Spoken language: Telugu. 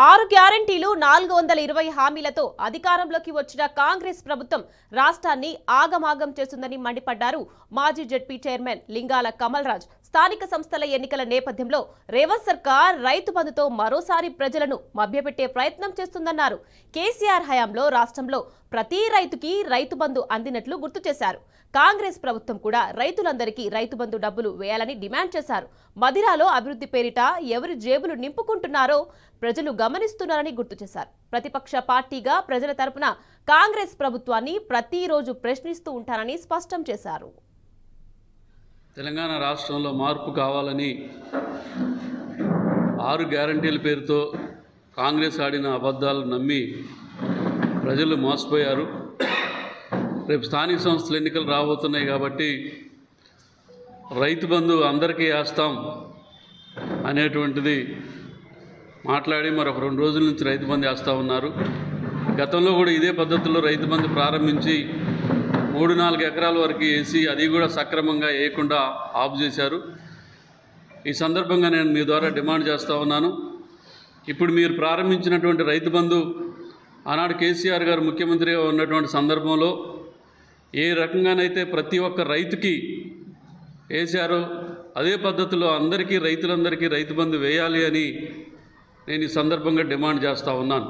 6 గ్యారంటీలు 420 హామీలతో అధికారంలోకి వచ్చిన కాంగ్రెస్ ప్రభుత్వం రాష్ట్రాన్ని ఆగమాగం చేస్తుందని మండిపడ్డారు మాజీ జెడ్పీ చైర్మన్ లింగాల కమల్ రాజ్. స్థానిక సంస్థల ఎన్నికల నేపథ్యంలో రేవంత్ సర్కార్ రైతు బంధుతో మరోసారి ప్రజలను మభ్యపెట్టే ప్రయత్నం చేస్తుందన్నారు. కేసీఆర్ హయాంలో రాష్ట్రంలో ప్రతి రైతుకి రైతు బంధు అందినట్లు గుర్తు చేశారు. కాంగ్రెస్ ప్రభుత్వం కూడా రైతులందరికీ రైతు బంధు డబ్బులు వేయాలని డిమాండ్ చేశారు. మదిరాలో అభివృద్ధి పేరిట ఎవరి జేబులు నింపుకుంటున్నారో ప్రజలు గమనిస్తున్నారని గుర్తు చేశారు. ప్రతిపక్ష పార్టీగా ప్రజల తరపున కాంగ్రెస్ ప్రభుత్వాన్ని ప్రతిరోజు ప్రశ్నిస్తూ ఉంటారని స్పష్టం చేశారు. తెలంగాణ రాష్ట్రంలో మార్పు కావాలని 6 గ్యారంటీల పేరుతో కాంగ్రెస్ ఆడిన అబద్ధాలు నమ్మి ప్రజలు మోసపోయారు. రేపు స్థానిక సంస్థల ఎన్నికలు రాబోతున్నాయి కాబట్టి రైతు బంధు అందరికీ వేస్తాం అనేటువంటిది మాట్లాడి మరొక 2 రోజుల నుంచి రైతు బంధు వేస్తూ ఉన్నారు. గతంలో కూడా ఇదే పద్ధతిలో రైతు బంధు ప్రారంభించి 3-4 ఎకరాల వరకు వేసి అది కూడా సక్రమంగా వేయకుండా ఆఫ్ చేశారు. ఈ సందర్భంగా నేను మీ ద్వారా డిమాండ్ చేస్తూ ఉన్నాను. ఇప్పుడు మీరు ప్రారంభించినటువంటి రైతు బంధు ఆనాడు కేసీఆర్ గారు ముఖ్యమంత్రిగా ఉన్నటువంటి సందర్భంలో ఏ రకంగానైతే ప్రతి ఒక్క రైతుకి వేశారో అదే పద్ధతిలో రైతులందరికీ రైతు బంధు వేయాలి అని నేను ఈ సందర్భంగా డిమాండ్ చేస్తూ ఉన్నాను.